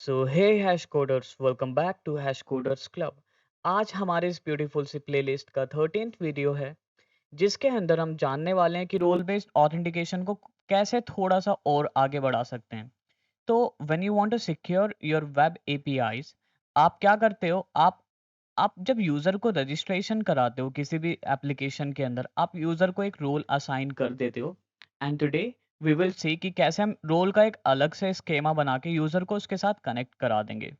So hey hash coders, welcome back to hash coders club. आज हमारे इस beautiful सी playlist का 13th वीडियो है, जिसके अंदर हम जानने वाले हैं कि रोल बेस्ड ऑथेंटिकेशन को कैसे थोड़ा सा और आगे बढ़ा सकते हैं। तो when you want to secure your web APIs, आप क्या करते हो? आप जब यूजर को रजिस्ट्रेशन कराते हो किसी भी एप्लीकेशन के अंदर, आप यूजर को एक रोल असाइन कर देते हो। And today we will see कि कैसे हम रोल का एक अलग से स्केमा बना के यूजर को उसके साथ कनेक्ट करा देंगे।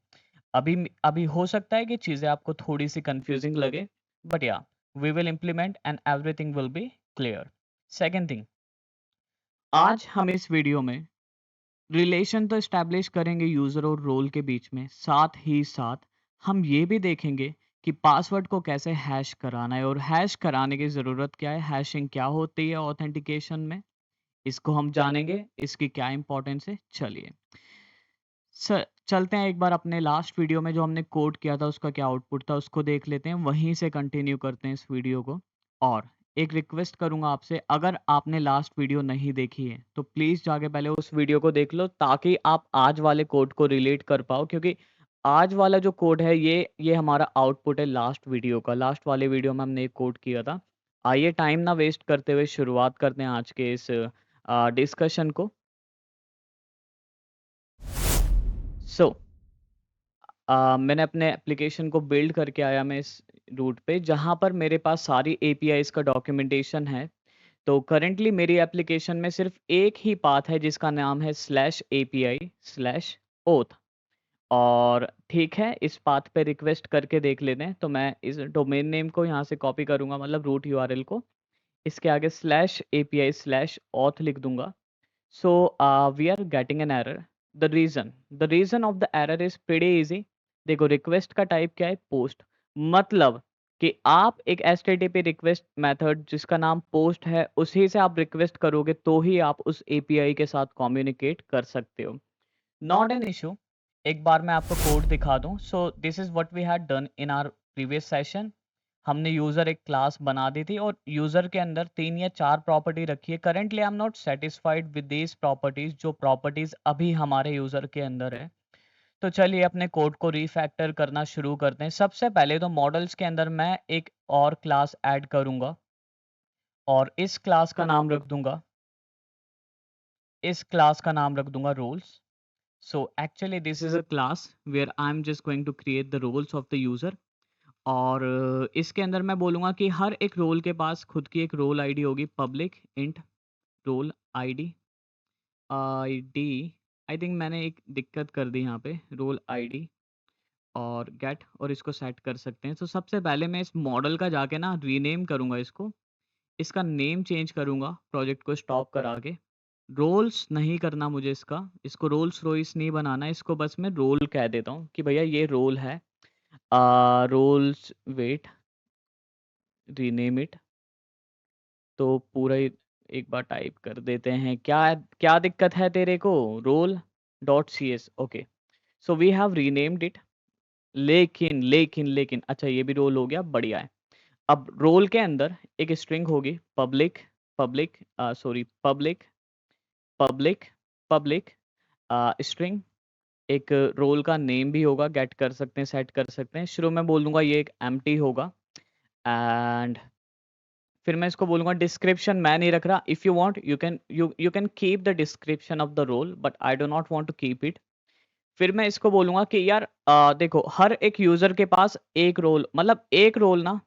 अभी हो सकता है कि चीजें आपको थोड़ी सी कंफ्यूजिंग लगे, but yeah we will implement and everything will be clear. Second thing, आज हम इस वीडियो में रिलेशन तो एस्टैब्लिश करेंगे यूज़र और रोल के बीच में, साथ ही साथ हम ये भी देखेंगे कि पासवर्ड को कैसे हैश कराना है और हैश कराने की ज़रूरत क्या है, हैशिंग क्या होती है ऑथेंटिकेशन में, इसको हम जानेंगे, इसकी क्या इंपॉर्टेंस है। चलिए चलते हैं एक बार अपने लास्ट वीडियो में जो हमने कोड किया था उसका क्या आउटपुट था उसको देख लेते हैं, वहीं से कंटिन्यू करते हैं इस वीडियो को। और एक रिक्वेस्ट करूंगा आपसे, अगर आपने लास्ट वीडियो नहीं देखी है तो प्लीज़ जाके पहले उस वीडियो को देख लो, ताकि आप आज वाले कोड को रिलेट कर पाओ, क्योंकि आज वाला जो कोड है ये हमारा आउटपुट है लास्ट वीडियो का। लास्ट वाले वीडियो में हमने एक कोड किया था। आइए टाइम ना वेस्ट करते हुए शुरुआत करते हैं आज के इस डिस्कशन को। सो मैंने अपने एप्लीकेशन को बिल्ड करके आया मैं इस रूट पे, जहाँ पर मेरे पास सारी एपीआईज़ का डॉक्यूमेंटेशन है। तो करंटली मेरी एप्लीकेशन में सिर्फ एक ही पाथ है जिसका नाम है /API/auth। और ठीक है, इस पाथ पे रिक्वेस्ट करके देख लेते हैं। तो मैं इस डोमेन नेम को यहाँ से कॉपी करूँगा, मतलब रूट यूआरएल को, इसके आगे /API/auth लिख दूंगा। So we are getting an error. The reason of the error is pretty easy. देखो रिक्वेस्ट का टाइप क्या है, पोस्ट। मतलब कि आप एक HTTP रिक्वेस्ट मेथड जिसका नाम पोस्ट है उसी से आप रिक्वेस्ट करोगे तो ही आप उस एपीआई के साथ कम्युनिकेट कर सकते हो। Not an issue. एक बार मैं आपको कोड दिखा दूं। So this is what we had done in our previous session. हमने यूज़र एक क्लास बना दी थी और यूज़र के अंदर 3 या 4 प्रॉपर्टी रखी है। Currently I am not satisfied with these properties, जो प्रॉपर्टीज अभी हमारे यूज़र के अंदर है। तो चलिए अपने कोड को रीफैक्टर करना शुरू करते हैं। सबसे पहले तो मॉडल्स के अंदर मैं एक और क्लास ऐड करूंगा और इस क्लास का नाम रख दूंगा, roles. So actually this is a class where I'm just going to create the roles of the user। और इसके अंदर मैं बोलूँगा कि हर एक रोल के पास खुद की एक रोल आईडी होगी, public int role ID. ID I think मैंने एक दिक्कत कर दी यहाँ पे, रोल आईडी और गेट, और इसको सेट कर सकते हैं। तो सबसे पहले मैं इस मॉडल का जाके ना रीनेम करूँगा इसको, इसका नेम चेंज करूँगा, प्रोजेक्ट को स्टॉप करा के। रोल्स नहीं करना मुझे इसको रोल्स रॉयस नहीं बनाना, इसको बस मैं रोल कह देता हूँ कि भैया ये रोल है। Roles wait rename it. तो पूरा ही एक बार टाइप कर देते हैं। क्या क्या दिक्कत है तेरे को? Role dot C S, okay. So we have renamed it. लेकिन अच्छा, ये भी रोल हो गया, बढ़िया है। अब रोल के अंदर एक स्ट्रिंग होगी, public public sorry public public public string. एक रोल का नेम भी होगा, गेट कर सकते हैं, सेट कर सकते हैं। शुरू में बोल दूंगा ये एक एम्प्टी होगा। एंड फिर मैं इसको बोलूंगा डिस्क्रिप्शन मैं नहीं रख रहा। If you want you can keep the description of the role, but I do not want to keep it. फिर मैं इसको बोलूंगा कि यार देखो, हर एक यूजर के पास एक रोल, मतलब एक रोल ना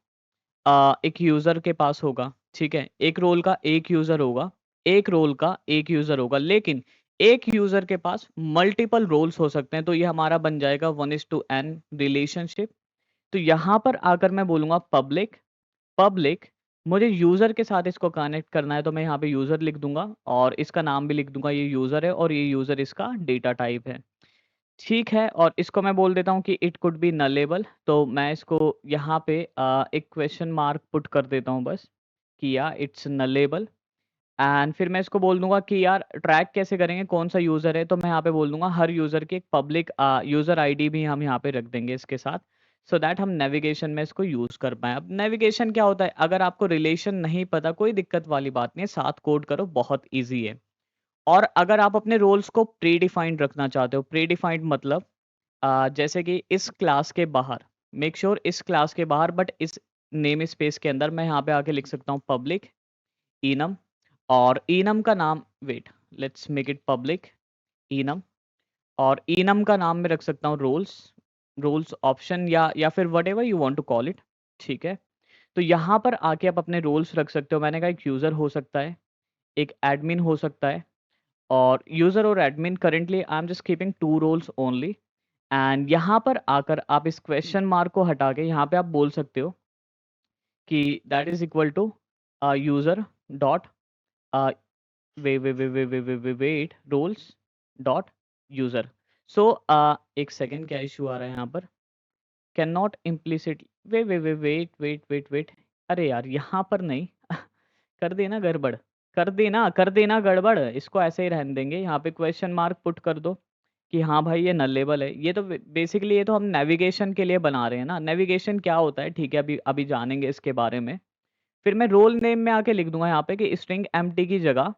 एक यूजर के पास होगा, ठीक है। एक रोल का एक यूजर होगा, एक रोल का एक यूजर होगा, लेकिन एक यूजर के पास मल्टीपल रोल्स हो सकते हैं। तो ये हमारा बन जाएगा 1:n रिलेशनशिप। तो यहाँ पर आकर मैं बोलूंगा पब्लिक पब्लिक मुझे यूजर के साथ इसको कनेक्ट करना है, तो मैं यहाँ पे यूजर लिख दूंगा और इसका नाम भी लिख दूंगा, ये यूजर है और ये यूजर इसका डेटा टाइप है। ठीक है, और इसको मैं बोल देता हूँ कि इट कुड बी नलेबल। तो मैं इसको यहाँ पे एक क्वेश्चन मार्क पुट कर देता हूँ बस, कि या इट्स नलेबल। एंड फिर मैं इसको बोल दूंगा कि यार ट्रैक कैसे करेंगे कौन सा यूज़र है, तो मैं यहाँ पे बोल दूंगा हर यूज़र की एक पब्लिक यूज़र आईडी भी हम यहाँ पे रख देंगे इसके साथ, सो दैट हम नेविगेशन में इसको यूज़ कर पाएँ। अब नेविगेशन क्या होता है, अगर आपको रिलेशन नहीं पता कोई दिक्कत वाली बात नहीं है, साथ कोड करो, बहुत ईजी है। और अगर आप अपने रोल्स को प्री डिफाइंड रखना चाहते हो, प्री डिफाइंड मतलब जैसे कि इस क्लास के बाहर, मेक श्योर इस क्लास के बाहर, बट इस नेम स्पेस के अंदर मैं यहाँ पे आके लिख सकता हूँ पब्लिक enum, और enum का नाम, wait, let's make it public enum, और enum का नाम मैं रख सकता हूँ रोल्स ऑप्शन, या फिर whatever you want to call it. ठीक है, तो यहाँ पर आके आप अपने रोल्स रख सकते हो। मैंने कहा एक यूज़र हो सकता है, एक एडमिन हो सकता है, और यूज़र और admin currently I am just keeping 2 roles only. And यहाँ पर आकर आप इस क्वेश्चन मार्क को हटा के यहाँ पे आप बोल सकते हो कि that is equal to user dot wait roles dot user. So एक सेकंड, क्या इशू आ रहा है यहाँ पर? कैन नॉट इम्प्लिसिट, वेट, अरे यार यहाँ पर नहीं कर देना गड़बड़, कर देना गड़बड़, इसको ऐसे ही रहने देंगे। यहाँ पे क्वेश्चन मार्क पुट कर दो कि हाँ भाई ये नलेबल है। ये तो बेसिकली ये तो हम नेविगेशन के लिए बना रहे हैं ना। नेविगेशन क्या होता है, ठीक है, अभी अभी जानेंगे इसके बारे में। फिर मैं रोल नेम में आके लिख दूंगा यहाँ पे कि स्ट्रिंग एम्प्टी की जगह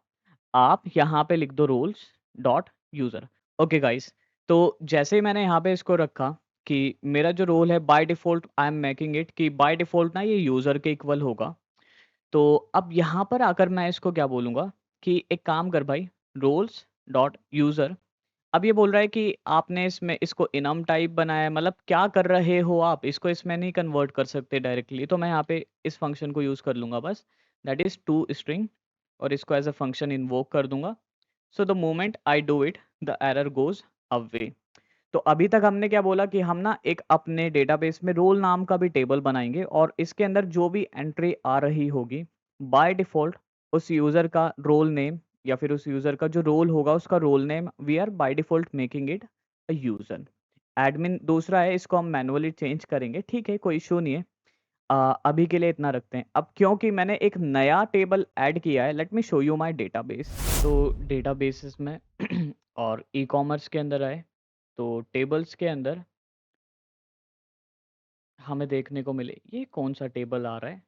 आप यहाँ पे लिख दो roles dot user. Okay guys, तो जैसे ही मैंने यहाँ पे इसको रखा कि मेरा जो रोल है by default I am making it कि बाय डिफ़ॉल्ट ना ये यूज़र के इक्वल होगा। तो अब यहाँ पर आकर मैं इसको क्या बोलूँगा कि एक काम कर भाई, रोल्स डॉट यूज़र। अब ये बोल रहा है कि आपने इसमें इसको इनम टाइप बनाया है, मतलब क्या कर रहे हो आप? इसको इसमें नहीं कन्वर्ट कर सकते डायरेक्टली, तो मैं यहाँ पे इस फंक्शन को यूज़ कर लूँगा बस, दैट इज़ टू स्ट्रिंग, और इसको एज़ अ फंक्शन इन्वोक कर दूँगा। So the moment I do it the error goes away. तो अभी तक हमने क्या बोला कि हम ना एक अपने डेटाबेस में रोल नाम का भी टेबल बनाएँगे, और इसके अंदर जो भी एंट्री आ रही होगी, बाय डिफ़ॉल्ट उस यूज़र का रोल नेम, या फिर उस यूज़र का जो रोल होगा उसका role name we are by default making it a user. Admin दूसरा है, इसको हम मैनुअली चेंज करेंगे, ठीक है, कोई इश्यू नहीं है। अभी के लिए इतना रखते हैं। अब क्योंकि मैंने एक नया टेबल ऐड किया है, let me show you my database. तो डेटाबेसेस में और ई-कॉमर्स के अंदर आए, तो टेबल्स के अंदर हमें देखने को मिले ये कौन-सा टेबल आ रहा है?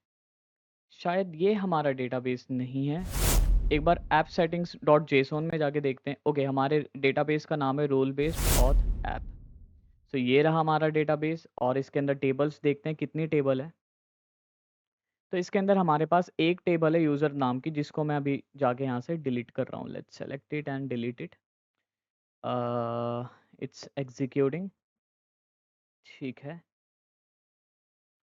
शायद ये हमारा डेटाबेस नहीं है। एक बार ऐप सेटिंग्स डॉट जेसॉन में जाके देखते हैं। ओके, हमारे डेटाबेस का नाम है रोल बेस्ड ऑथ ऐप। सो ये रहा हमारा डेटाबेस, और इसके अंदर टेबल्स देखते हैं कितनी टेबल है। तो इसके अंदर हमारे पास एक टेबल है यूज़र नाम की, जिसको मैं अभी जाके यहाँ से डिलीट कर रहा हूँ। Let's select it and delete it. It's executing. ठीक है,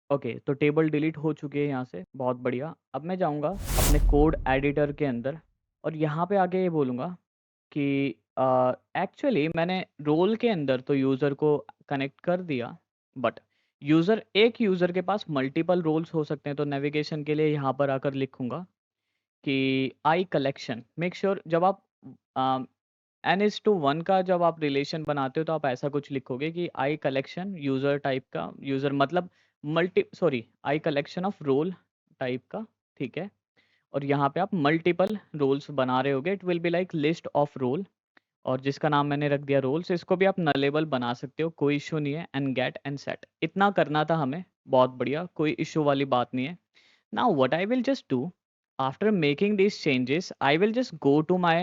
ओके, तो टेबल डिलीट हो चुकी है यहाँ से, बहुत बढ़िया। अब मैं जाऊँगा अपने कोड एडिटर के अंदर, और यहाँ पे आके ये बोलूँगा कि एक्चुअली मैंने रोल के अंदर तो यूज़र को कनेक्ट कर दिया, बट एक यूज़र के पास मल्टीपल रोल्स हो सकते हैं। तो नेविगेशन के लिए यहाँ पर आकर लिखूँगा कि आई कलेक्शन, मेक श्योर जब आप n:1 का जब आप रिलेशन बनाते हो तो आप ऐसा कुछ लिखोगे कि आई कलेक्शन यूज़र टाइप का, यूज़र मतलब आई कलेक्शन ऑफ रोल टाइप का, ठीक है। और यहाँ पे आप मल्टीपल रोल्स बना रहे होगे, it will be like list of role, और जिसका नाम मैंने रख दिया रोल्स। इसको भी आप नलेबल बना सकते हो, कोई इशू नहीं है। एंड गेट एंड सेट, इतना करना था हमें, बहुत बढ़िया, कोई इशू वाली बात नहीं है। Now what I will just do after making these changes, I will just go to my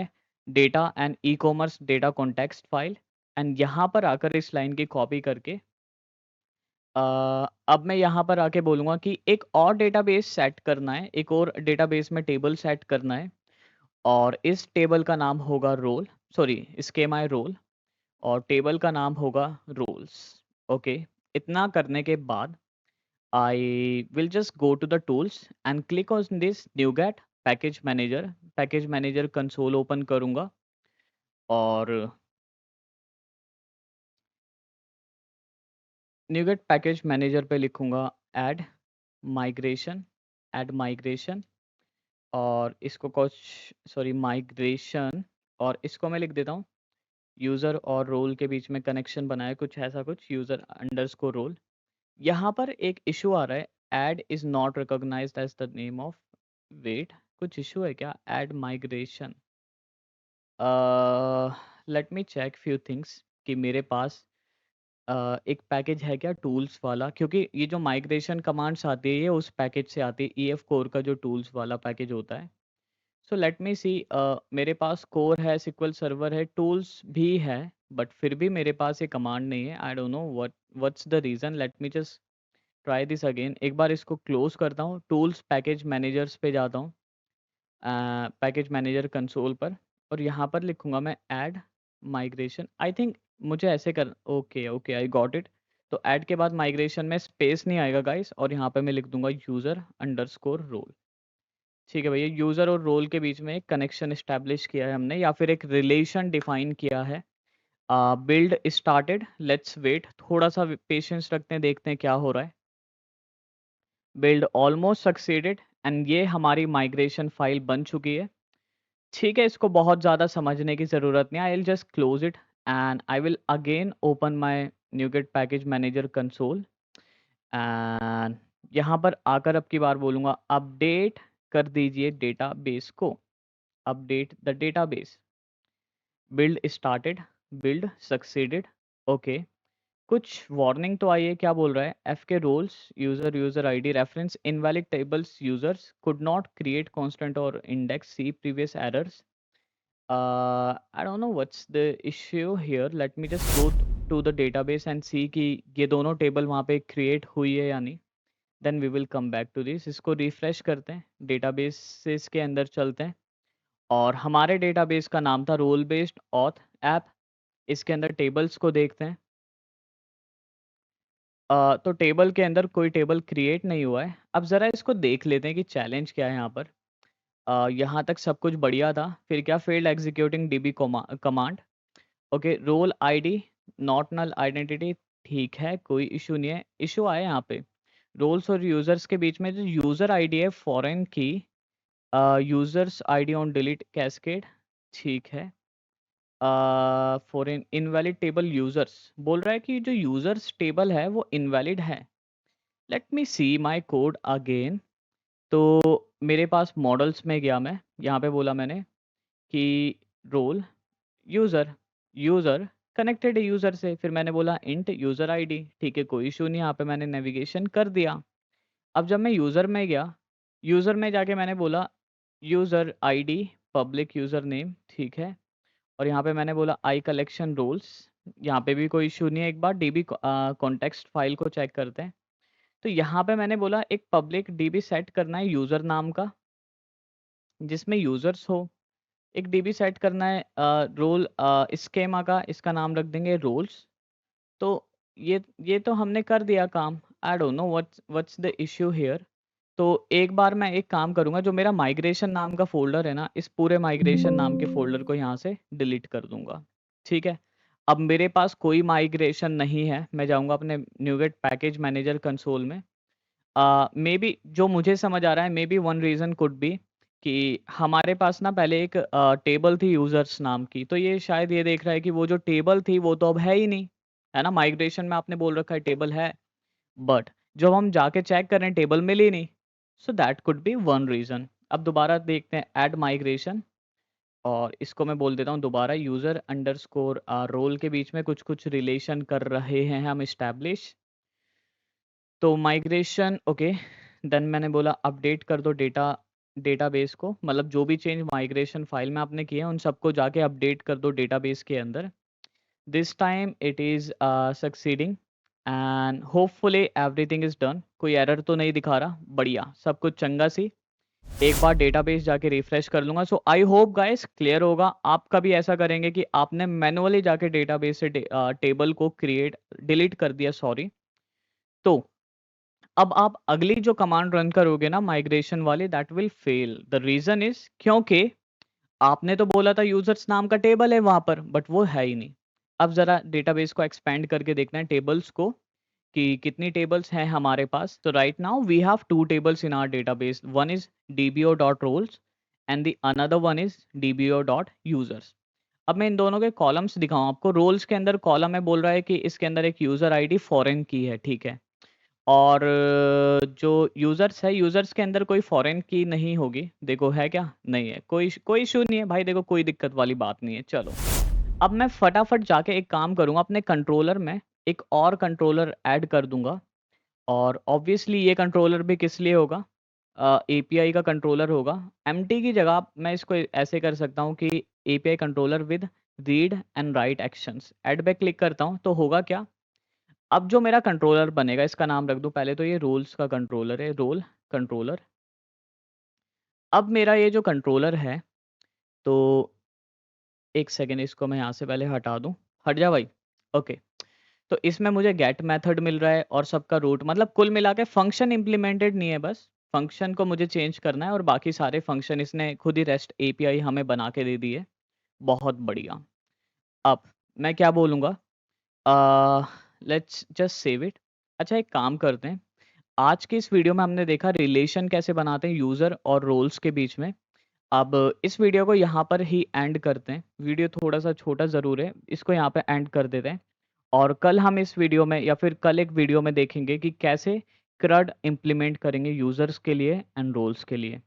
data and e-commerce data context file, and यहाँ पर आकर इस लाइन की कॉपी करके अब मैं यहाँ पर आके बोलूँगा कि एक और डेटाबेस सेट करना है, एक और डेटाबेस में टेबल सेट करना है, और इस टेबल का नाम होगा रोल, सॉरी स्कीमा रोल, और टेबल का नाम होगा रोल्स। ओके, इतना करने के बाद I will just go to the tools and click on this NuGet package manager। Package manager console open करूंगा, और NuGet पैकेज मैनेजर पे लिखूंगा ऐड माइग्रेशन, ऐड माइग्रेशन, और इसको कुछ, सॉरी माइग्रेशन, और इसको मैं लिख देता हूँ यूज़र और रोल के बीच में कनेक्शन बनाए, कुछ ऐसा, कुछ यूज़र अंडरस्कोर रोल। यहाँ पर एक इशू आ रहा है, add is not recognised as the name of, wait, कुछ इशू है क्या? Add migration, let me check few things कि मेरे पास एक पैकेज है क्या टूल्स वाला, क्योंकि ये जो माइग्रेशन कमांड्स आती है ये उस पैकेज से आती है, EF कोर का जो टूल्स वाला पैकेज होता है। सो लेट मी सी, मेरे पास कोर है, SQL सर्वर है, टूल्स भी है, बट फिर भी मेरे पास ये कमांड नहीं है। I don't know what's the reason. Let me just try this again. एक बार इसको क्लोज करता हूँ, टूल्स पैकेज मैनेजर्स पे जाता हूँ, पैकेज मैनेजर कंसोल पर, और यहाँ पर लिखूंगा मैं ऐड माइग्रेशन। आई थिंक मुझे ऐसे कर, okay okay I got it. तो ऐड के बाद माइग्रेशन में स्पेस नहीं आएगा गाइस, और यहाँ पे मैं लिख दूंगा यूज़र अंडरस्कोर रोल। ठीक है भैया, यूज़र और रोल के बीच में एक कनेक्शन इस्टेब्लिश किया है हमने, या फिर एक रिलेशन डिफाइन किया है। बिल्ड स्टार्टेड, लेट्स वेट, थोड़ा सा पेशेंस रखते हैं, देखते हैं क्या हो रहा है। बिल्ड ऑलमोस्ट सक्सीडेड, एंड ये हमारी माइग्रेशन फाइल बन चुकी है। ठीक है, इसको बहुत ज़्यादा समझने की ज़रूरत नहीं है। I will just close it and I will again open my NuGet package manager console, and यहाँ पर आकर अब की बार बोलूँगा अपडेट कर दीजिए डेटाबेस को, update the database. Build started, build succeeded, okay. कुछ वार्निंग तो आई है, क्या बोल रहा है? F K roles user user ID reference invalid tables, users could not create constant or index, see previous errors. I don't know what's the issue here. Let me just go to the database and see कि ये दोनों table वहाँ पे create हुई है या नहीं। Then we will come back to this. इसको रिफ्रेश करते हैं, डेटाबेसेस के अंदर चलते हैं, और हमारे डेटाबेस का नाम था रोल बेस्ड ऑथ ऐप। इसके अंदर टेबल्स को देखते हैं। तो टेबल के अंदर कोई टेबल क्रिएट नहीं हुआ है। अब ज़रा इसको देख लेते हैं कि चैलेंज क्या है यहाँ पर। यहाँ तक सब कुछ बढ़िया था, फिर क्या? Failed executing DB command. Okay, role ID not null identity, ठीक है, कोई इशू नहीं है। इशू आया यहाँ पे रोल्स और यूजर्स के बीच में, जो यूजर आईडी है फॉरेन की, users ID on delete cascade, ठीक है। फॉरेन इनवैलिड टेबल यूजर्स, बोल रहा है कि जो यूजर्स टेबल है वो इनवैलिड है। Let me see my code again. तो मेरे पास मॉडल्स में गया मैं, यहाँ पे बोला मैंने कि रोल यूज़र, यूज़र कनेक्टेड है यूज़र से, फिर मैंने बोला इंट यूज़र आईडी, ठीक है, कोई इशू नहीं, यहाँ पे मैंने नेविगेशन कर दिया। अब जब मैं यूज़र में गया, यूज़र में जाके मैंने बोला user ID public user name, ठीक है, और यहाँ पे मैंने बोला आई कलेक्शन रोल्स, यहाँ पे भी कोई इशू नहीं है। एक बार डीबी कॉन्टेक्स्ट फाइल को चेक करते हैं। तो यहाँ पे मैंने बोला एक पब्लिक डीबी सेट करना है यूज़र नाम का, जिसमें यूज़र्स हो। एक डीबी सेट करना है रोल स्कीमा का, इसका नाम रख देंगे रोल्स। तो ये तो हमने कर दिया काम। I don't know what's the issue here. तो एक बार मैं एक काम करूँगा, जो मेरा माइग्रेशन नाम का फ़ोल्डर है ना, इस पूरे माइग्रेशन नाम के फ़ोल्डर को यहाँ से डिलीट कर दूँगा, ठीक है? अब मेरे पास कोई माइग्रेशन नहीं है, मैं जाऊँगा अपने न्यूगेट पैकेज मैनेजर कंसोल में। मे बी जो मुझे समझ आ रहा है, may be one reason could be कि हमारे पास ना पहले एक टेबल थी यूज़र्स नाम की, तो ये शायद ये देख रहा है कि वो जो टेबल थी वो तो अब है ही नहीं, है ना? माइग्रेशन में आपने बोल रखा है टेबल है, बट जब हम जाके चेक कर रहे हैं टेबल मिली नहीं। So that could be one reason. अब दोबारा देखते हैं ऐड माइग्रेशन, और इसको मैं बोल देता हूँ दोबारा यूज़र अंडरस्कोर रोल के बीच में कुछ कुछ रिलेशन कर रहे हैं हम इस्टेब्लिश। तो माइग्रेशन ओके, देन मैंने बोला अपडेट कर दो डेटाबेस को, मतलब जो भी चेंज माइग्रेशन फाइल में आपने किए हैं उन सबको जाके अपडेट कर दो डेटाबेस के अंदर। This time it is succeeding and hopefully everything is done. कोई एरर तो नहीं दिखा रहा, बढ़िया, सब कुछ चंगा सी। एक बार डेटाबेस जाके रिफ्रेश कर लूँगा। सो आई होप गाइस क्लियर होगा। आप कभी ऐसा करेंगे कि आपने मैनुअली जाके डेटाबेस से टेबल को डिलीट कर दिया, सॉरी, तो अब आप अगली जो कमांड रन करोगे ना माइग्रेशन वाली, that will fail. The reason is क्योंकि आपने तो बोला था यूजर्स नाम का टेबल है वहां पर, बट वो है ही नहीं। अब जरा डेटाबेस को एक्सपेंड करके देखना है टेबल्स को, कि कितनी टेबल्स हैं हमारे पास। तो right now we have two tables in our database, one is dbo.roles and the another one is dbo.users। अब मैं इन दोनों के कॉलम्स दिखाऊं आपको। रोल्स के अंदर कॉलम है, बोल रहा है कि इसके अंदर एक यूजर आईडी फॉरेन की है, ठीक है, और जो यूज़र्स है, यूज़र्स के अंदर कोई फॉरेन की नहीं होगी। देखो है क्या? नहीं है, कोई कोई इशू नहीं है भाई, देखो कोई दिक्कत वाली बात नहीं है। चलो, अब मैं फटाफट जाके एक काम करूँगा, अपने कंट्रोलर में एक और कंट्रोलर ऐड कर दूंगा, और ऑब्वियसली ये कंट्रोलर भी किस लिए होगा? एपीआई का कंट्रोलर होगा। एमटी की जगह मैं इसको ऐसे कर सकता हूँ कि API controller with read and right actions. Add पे क्लिक करता हूँ तो होगा क्या, अब जो मेरा कंट्रोलर बनेगा, इसका नाम रख दूँ पहले तो, ये रोल्स का कंट्रोलर है, रोल कंट्रोलर। अब मेरा ये जो कंट्रोलर है, तो एक सेकेंड, इसको मैं यहाँ से पहले हटा दूँ। हट जा भाई। ओके, तो इसमें मुझे गेट मेथड मिल रहा है और सबका रूट, मतलब कुल मिला के फंक्शन इम्प्लीमेंटेड नहीं है, बस फंक्शन को मुझे चेंज करना है और बाकी सारे फंक्शन इसने खुद ही रेस्ट एपीआई हमें बना के दे दी है। बहुत बढ़िया। अब मैं क्या बोलूँगा, लेट्स जस्ट सेव इट। अच्छा, एक काम करते हैं, आज की इस वीडियो में हमने देखा रिलेशन कैसे बनाते हैं यूज़र और रोल्स के बीच में। अब इस वीडियो को यहाँ पर ही एंड करते हैं। वीडियो थोड़ा सा छोटा ज़रूर है, इसको यहाँ पे एंड कर देते हैं। और कल हम इस वीडियो में या फिर कल एक वीडियो में देखेंगे कि कैसे क्रड इम्प्लीमेंट करेंगे यूज़र्स के लिए एंड रोल्स के लिए।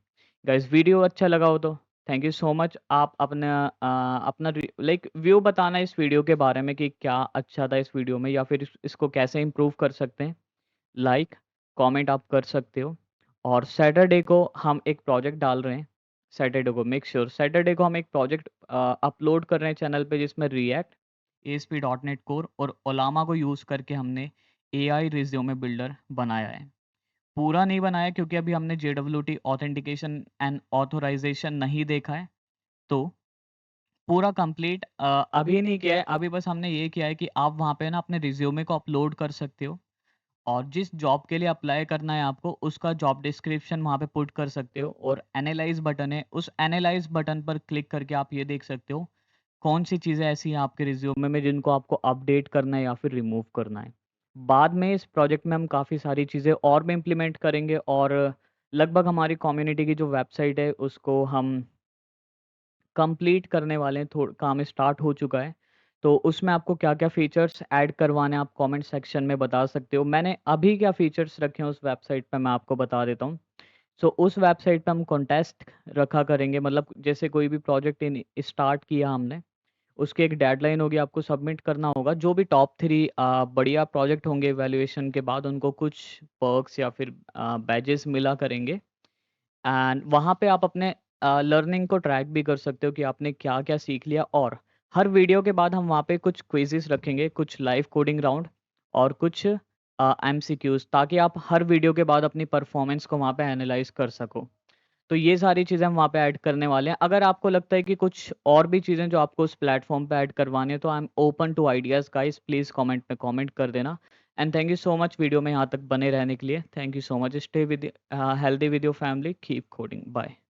गाइस, वीडियो अच्छा लगा हो तो थैंक यू सो मच। आप अपना लाइक व्यू बताना इस वीडियो के बारे में कि क्या अच्छा था इस वीडियो में, या फिर इसको कैसे इम्प्रूव कर सकते हैं। लाइक कमेंट आप कर सकते हो। और सैटरडे को हम एक प्रोजेक्ट डाल रहे हैं। सैटरडे को मेक श्योर, सैटरडे को हम एक प्रोजेक्ट अपलोड कर रहे हैं चैनल पे, जिसमें रिएक्ट, ASP.NET कोर और ओलामा को यूज़ करके हमने AI रिज्यूमे बिल्डर बनाया है। पूरा नहीं बनाया क्योंकि अभी हमने JWT ऑथेंटिकेशन एंड ऑथोराइजेशन नहीं देखा है, तो पूरा कंप्लीट अभी नहीं किया है। अभी बस हमने ये किया है कि आप वहाँ पे ना अपने रिज्यूमे को अपलोड कर सकते हो और जिस जॉब के लिए अप्लाई करना है आपको, उसका जॉब डिस्क्रिप्शन वहाँ पे पुट कर सकते हो। और एनालाइज बटन है, उस एनालाइज बटन पर क्लिक करके आप ये देख सकते हो कौन सी चीज़ें ऐसी हैं आपके रिज्यूमे में जिनको आपको अपडेट करना है या फिर रिमूव करना है। बाद में इस प्रोजेक्ट में हम काफ़ी सारी चीज़ें और भी इम्प्लीमेंट करेंगे और लगभग हमारी कम्युनिटी की जो वेबसाइट है उसको हम कंप्लीट करने वाले हैं। काम स्टार्ट हो चुका है, तो उसमें आपको क्या-क्या फीचर्स ऐड करवाने हैं आप कमेंट सेक्शन में बता सकते हो। मैंने अभी क्या फीचर्स रखे हैं उस वेबसाइट पे मैं आपको बता देता हूँ। सो उस वेबसाइट पे हम कॉन्टेस्ट रखा करेंगे, मतलब जैसे कोई भी प्रोजेक्ट इन स्टार्ट किया हमने, उसकी एक डेडलाइन होगी, आपको सबमिट करना होगा। जो भी टॉप 3 बढ़िया प्रोजेक्ट होंगे इवैल्यूएशन के बाद, उनको कुछ पर्क्स या फिर बैजेस मिला करेंगे। एंड वहाँ पे आप अपने लर्निंग को ट्रैक भी कर सकते हो कि आपने क्या-क्या सीख लिया। और हर वीडियो के बाद हम वहाँ पे कुछ क्विज़ेस रखेंगे, कुछ लाइव कोडिंग राउंड और कुछ एमसीक्यूज़, ताकि आप हर वीडियो के बाद अपनी परफॉर्मेंस को वहाँ पे एनालाइज़ कर सको। तो ये सारी चीज़ें हम वहाँ पे ऐड करने वाले हैं। अगर आपको लगता है कि कुछ और भी चीज़ें जो आपको उस प्लेटफ़ॉर्म पे ऐड करवानी है, तो I am open to ideas guys, please comment में कमेंट कर देना। And thank you so much video में यहाँ तक बने रहने के लिए। Thank you so much. Stay with healthy with your family, keep coding, bye.